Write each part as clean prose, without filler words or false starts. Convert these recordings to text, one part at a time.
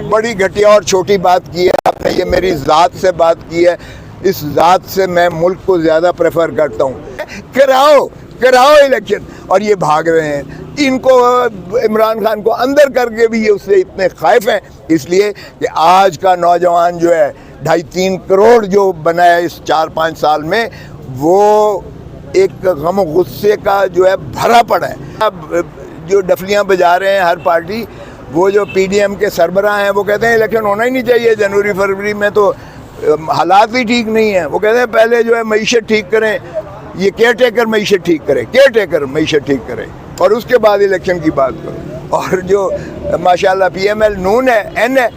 बड़ी घटिया और छोटी बात की है आपने, ये मेरी ज़ात से बात की है। इस ज़ात से मैं मुल्क को ज़्यादा प्रेफर करता हूँ। कराओ इलेक्शन, और ये भाग रहे हैं। इनको इमरान खान को अंदर करके भी ये उससे इतने खौफ हैं, इसलिए कि आज का नौजवान जो है 2.5-3 करोड़ जो बना है इस 4-5 साल में, वो एक गम गुस्से का जो है भरा पड़ा है। अब जो डफलियाँ बजा रहे हैं हर पार्टी, वो जो PDM के सरबराह हैं वो कहते हैं इलेक्शन होना ही नहीं चाहिए जनवरी फरवरी में, तो हालात भी ठीक नहीं है। वो कहते हैं पहले जो है मईशत ठीक करें, ये केयर टेकर मईशत ठीक करे, केयर टेकर मईशत ठीक करे, और उसके बाद इलेक्शन की बात करो। और जो माशाल्लाह PML नून है, N है,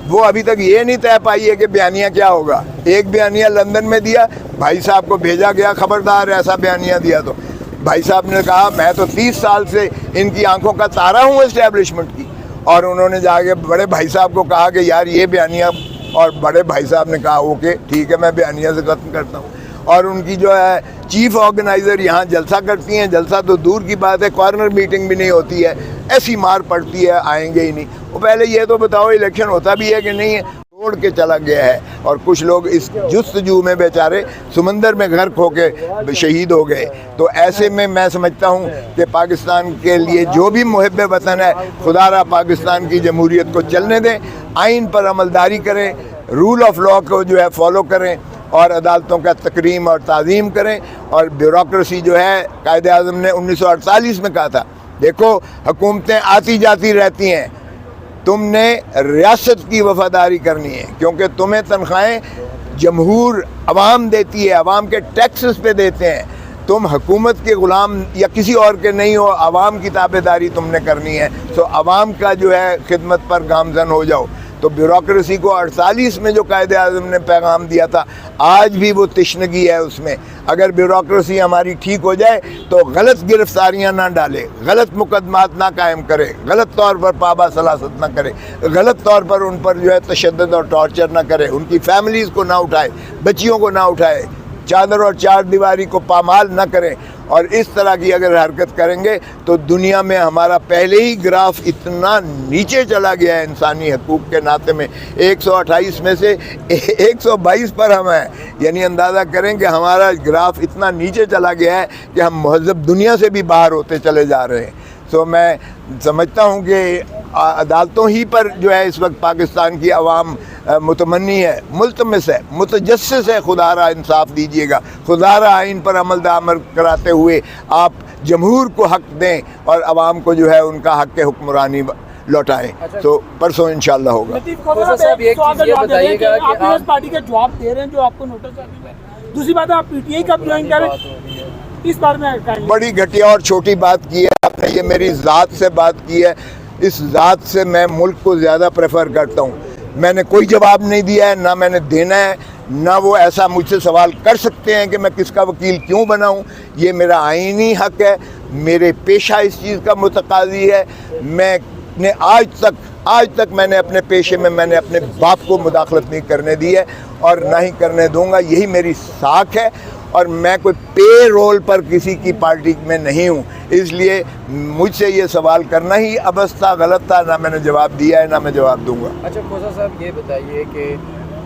वो अभी तक ये नहीं तय पाई है कि बयानिया क्या होगा। एक बयानिया लंदन में दिया, भाई साहब को भेजा गया, खबरदार ऐसा बयानिया दिया तो भाई साहब ने कहा मैं तो 30 साल से इनकी आंखों का तारा हूँ एस्टेब्लिशमेंट की, और उन्होंने जाके बड़े भाई साहब को कहा कि यार ये बयानिया, और बड़े भाई साहब ने कहा ओके ठीक है मैं बयानिया से खत्म करता हूँ। और उनकी जो है चीफ ऑर्गेनाइज़र यहाँ जलसा करती हैं, जलसा तो दूर की बात है, कॉर्नर मीटिंग भी नहीं होती है, ऐसी मार पड़ती है आएंगे ही नहीं। वो पहले ये तो बताओ इलेक्शन होता भी है कि नहीं है। छोड़ के चला गया है, और कुछ लोग इस जुस्तजू में बेचारे समंदर में गर्क होके शहीद हो गए। तो ऐसे में मैं समझता हूँ कि पाकिस्तान के लिए जो भी मुहिब वतन है, खुदारा पाकिस्तान की जमहूरियत को चलने दें, आइन पर अमलदारी करें, रूल ऑफ लॉ को जो है फॉलो करें, और अदालतों का तकरीम और ताज़ीम करें। और ब्यूरोक्रेसी जो है, कायदे आज़म ने 1948 में कहा था, देखो हुकूमतें आती जाती रहती हैं, तुमने रियासत की वफादारी करनी है, क्योंकि तुम्हें तनख्वाहें जमहूर अवाम देती है, अवाम के टैक्सेस पे देते हैं। तुम हुकूमत के ग़ुलाम या किसी और के नहीं हो, अवाम की ताबेदारी तुमने करनी है। तो अवाम का जो है खिदमत पर गामजन हो जाओ। तो ब्यूरोक्रेसी को 48 में जो कायदे आज़म ने पैगाम दिया था, आज भी वो तिश्नगी है उसमें। अगर ब्यूरोक्रेसी हमारी ठीक हो जाए तो गलत गिरफ्तारियां ना डाले, गलत मुकदमात ना कायम करे, गलत तौर पर पाबा सलासत ना करे, गलत तौर पर उन पर जो है तशद्दुद और टॉर्चर ना करे, उनकी फैमिलीज़ को ना उठाए, बच्चियों को ना उठाए, चादर और चार दीवारी को पामाल ना करें। और इस तरह की अगर हरकत करेंगे तो दुनिया में हमारा पहले ही ग्राफ इतना नीचे चला गया है इंसानी हकूक़ के नाते में, 128 में से 122 पर हम हैं। यानी अंदाज़ा करें कि हमारा ग्राफ इतना नीचे चला गया है कि हम महज़ब दुनिया से भी बाहर होते चले जा रहे हैं। तो मैं समझता हूँ कि अदालतों ही पर जो है इस वक्त पाकिस्तान की आवाम मुतमन्नी है, मुल्तमिस है, मुतजस्सिस है। खुदारा इंसाफ दीजिएगा, खुदारा आइन पर अमल कराते हुए आप जमहूर को हक दें और आवाम को जो है उनका हक के हुक्मरानी लौटाएं। अच्छा, तो परसों इंशाल्लाह होगा। आप पार्टी का जवाब दे रहे हैं जो आपको नोटिस है, दूसरी बात आप PTI कब ज्वाइन करें, इस बारे में बड़ी घटिया और छोटी बात की है आपने, ये मेरी ज़ात से बात की है। इस ज़ात से मैं मुल्क को ज़्यादा प्रेफर करता हूँ। मैंने कोई जवाब नहीं दिया है, ना मैंने देना है, ना वो ऐसा मुझसे सवाल कर सकते हैं कि मैं किसका वकील क्यों बनाऊँ। ये मेरा आईनी हक है, मेरे पेशा इस चीज़ का मुतकाज़ी है। मैंने आज तक मैंने अपने पेशे में मैंने अपने बाप को मुदाखलत नहीं करने दी है, और ना ही करने दूँगा। यही मेरी साख है, और मैं कोई पे रोल पर किसी की पार्टी में नहीं हूँ, इसलिए मुझसे ये सवाल करना ही अबस था, गलत था। ना मैंने जवाब दिया है, ना मैं जवाब दूंगा। अच्छा खोसा साहब, ये बताइए कि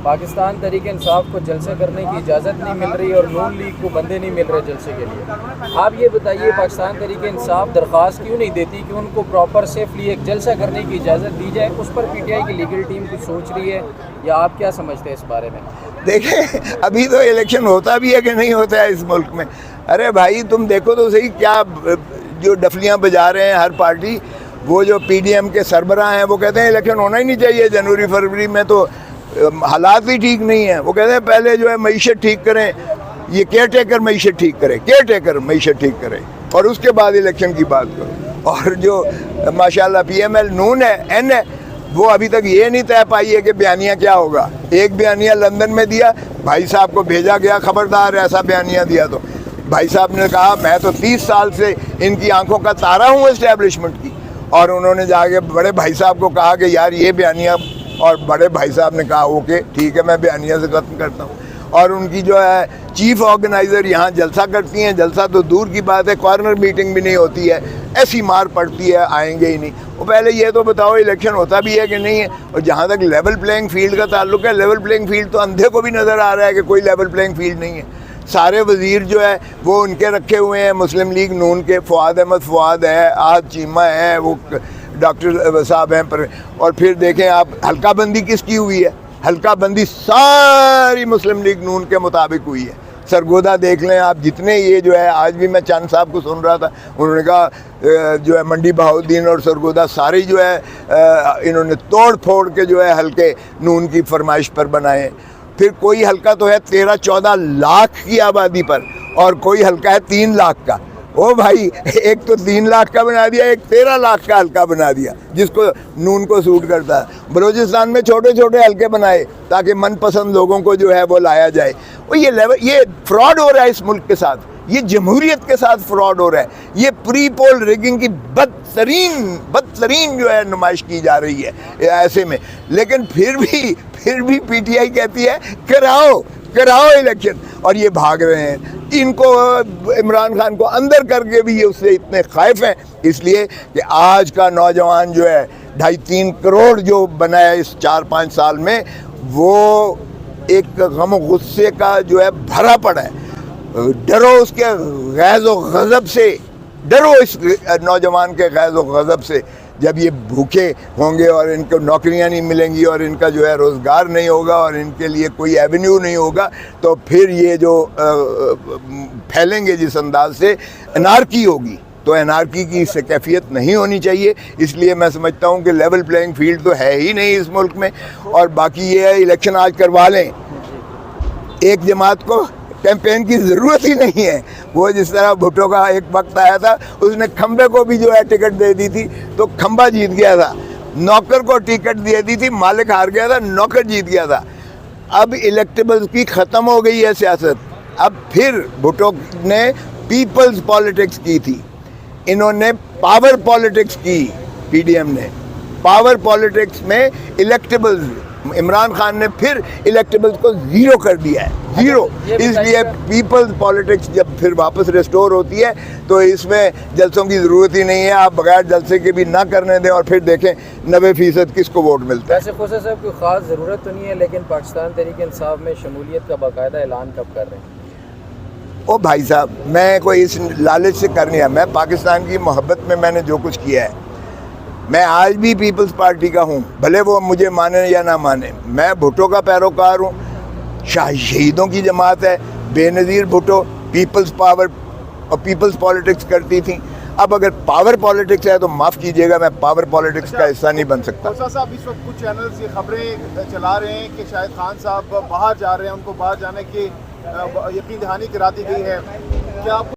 पाकिस्तान तहरीक इंसाफ को जलसे करने की इजाज़त नहीं मिल रही और नून लीग को बंदे नहीं मिल रहे जलसे के लिए, आप ये बताइए पाकिस्तान तहरीक इंसाफ दरख्वास्त क्यों नहीं देती कि उनको प्रॉपर सेफली एक जलसा करने की इजाज़त दी जाए? उस पर PTI की लीगल टीम कुछ सोच रही है, या आप क्या समझते हैं इस बारे में? देखें, अभी तो इलेक्शन होता भी है कि नहीं होता है इस मुल्क में। अरे भाई तुम देखो तो सही, क्या जो डफलियाँ बजा रहे हैं हर पार्टी, वो जो PDM के सरबराह हैं वो कहते हैं इलेक्शन होना ही नहीं चाहिए जनवरी फरवरी में, तो हालात भी ठीक नहीं है। वो कहते हैं पहले जो है मईशत ठीक करें, ये केयर टेकर मईशत ठीक करे, केयर टेकर मईशत ठीक करे, और उसके बाद इलेक्शन की बात करो। और जो माशाल्लाह PML नून है, N है, वो अभी तक ये नहीं तय पाई है कि बयानिया क्या होगा। एक बयानिया लंदन में दिया, भाई साहब को भेजा गया, खबरदार ऐसा बयानिया दिया तो भाई साहब ने कहा मैं तो 30 साल से इनकी आंखों का तारा हूँ एस्टेब्लिशमेंट की, और उन्होंने जाके बड़े भाई साहब को कहा कि यार ये बयानिया, और बड़े भाई साहब ने कहा ओके ठीक है मैं बयानिया से खत्म करता हूँ। और उनकी जो है चीफ ऑर्गेनाइज़र यहाँ जलसा करती हैं, जलसा तो दूर की बात है, कॉर्नर मीटिंग भी नहीं होती है, ऐसी मार पड़ती है आएंगे ही नहीं। وہ پہلے یہ تو بتاؤ الیکشن ہوتا بھی ہے کہ نہیں ہے. اور جہاں تک لیول پلینگ فیلڈ کا تعلق ہے, لیول پلینگ فیلڈ تو اندھے کو بھی نظر آ رہا ہے کہ کوئی لیول پلینگ فیلڈ نہیں ہے. سارے وزیر جو ہے وہ ان کے رکھے ہوئے ہیں مسلم لیگ نون کے, فؤاد احمد فؤاد ہے, آج چیمہ ہے, وہ ڈاکٹر صاحب ہیں پر. اور پھر دیکھیں آپ حلقہ بندی کس کی ہوئی ہے, حلقہ بندی ساری مسلم لیگ نون کے مطابق ہوئی ہے. سرگودا دیکھ لیں آپ, جتنے یہ جو ہے, آج بھی میں چند صاحب کو سن رہا تھا, انہوں نے کہا جو ہے منڈی بہاؤالدین اور سرگودا سارے جو ہے انہوں نے توڑ پھوڑ کے جو ہے حلقے نون کی فرمائش پر بنائے. پھر کوئی حلقہ تو ہے 13-14 لاکھ کی آبادی پر, اور کوئی حلقہ ہے 3 لاکھ کا. او بھائی, ایک تو 3 لاکھ کا بنا دیا, ایک 13 لاکھ کا حلقہ بنا دیا جس کو نون کو سوٹ کرتا ہے. بلوچستان میں چھوٹے چھوٹے حلقے بنائے تاکہ من پسند لوگوں کو جو ہے وہ لایا جائے. اور یہ فراڈ ہو رہا ہے اس ملک کے ساتھ, یہ جمہوریت کے ساتھ فراڈ ہو رہا ہے. یہ پری پول ریگنگ کی بدترین جو ہے نمائش کی جا رہی ہے ایسے میں. لیکن پھر بھی پی ٹی آئی کہتی ہے کراؤ الیکشن, اور یہ بھاگ رہے ہیں. ان کو عمران خان کو اندر کر کے بھی یہ اس سے اتنے خائف ہیں, اس لیے کہ آج کا نوجوان جو ہے 2.5-3 کروڑ جو بنا ہے اس 4-5 سال میں, وہ ایک غم و غصے کا جو ہے بھرا پڑا ہے. ڈرو اس کے غیظ و غضب سے, ڈرو اس نوجوان کے غیظ و غضب سے. جب یہ بھوکے ہوں گے اور ان کو نوکریاں نہیں ملیں گی اور ان کا جو ہے روزگار نہیں ہوگا اور ان کے لیے کوئی ایونیو نہیں ہوگا, تو پھر یہ جو پھیلیں گے جس انداز سے, انارکی ہوگی. تو انارکی کی اس سے کیفیت نہیں ہونی چاہیے. اس لیے میں سمجھتا ہوں کہ لیول پلینگ فیلڈ تو ہے ہی نہیں اس ملک میں. اور باقی یہ ہے, الیکشن آج کروا لیں, ایک جماعت کو کیمپین کی ضرورت ہی نہیں ہے. وہ جس طرح بھٹو کا ایک وقت آیا تھا, اس نے کھمبے کو بھی جو ہے ٹکٹ دے دی تھی تو کھمبا جیت گیا تھا, نوکر کو ٹکٹ دے دی تھی, مالک ہار گیا تھا, نوکر جیت گیا تھا. اب الیکٹیبلز کی ختم ہو گئی ہے سیاست. اب پھر بھٹو نے پیپلز پالیٹکس کی تھی, انہوں نے پاور پالیٹکس کی, پی ڈی ایم نے پاور پالیٹکس میں الیکٹیبلز, عمران خان نے پھر الیکٹیبلز کو زیرو کر دیا ہے, زیرو. اس لیے پیپلز پالیٹکس جب پھر واپس ریسٹور ہوتی ہے تو اس میں جلسوں کی ضرورت ہی نہیں ہے. آپ بغیر جلسے کے بھی نہ کرنے دیں اور پھر دیکھیں 90% کس کو ووٹ ملتا ہے. ویسے خوشا صاحب کوئی خاص ضرورت تو نہیں ہے, لیکن پاکستان تحریک انصاف میں شمولیت کا باقاعدہ اعلان کب کر رہے ہیں؟ او بھائی صاحب, میں کوئی اس لالچ سے کر نہیں ہے. میں پاکستان کی محبت میں نے جو کچھ کیا ہے, میں آج بھی پیپلز پارٹی کا ہوں, بھلے وہ مجھے مانے یا نہ مانے. میں بھٹو کا پیروکار ہوں, شہیدوں کی جماعت ہے, بے نظیر بھٹو پیپلز پاور اور پیپلز پالیٹکس کرتی تھیں. اب اگر پاور پالیٹکس ہے تو معاف کیجئے گا, میں پاور پالیٹکس کا حصہ نہیں بن سکتا. خورشید صاحب, اس وقت کچھ چینلز یہ خبریں چلا رہے ہیں کہ شاید خان صاحب باہر جا رہے ہیں, ان کو باہر جانے کی یقین دہانی کرا دی گئی ہے. کیا آپ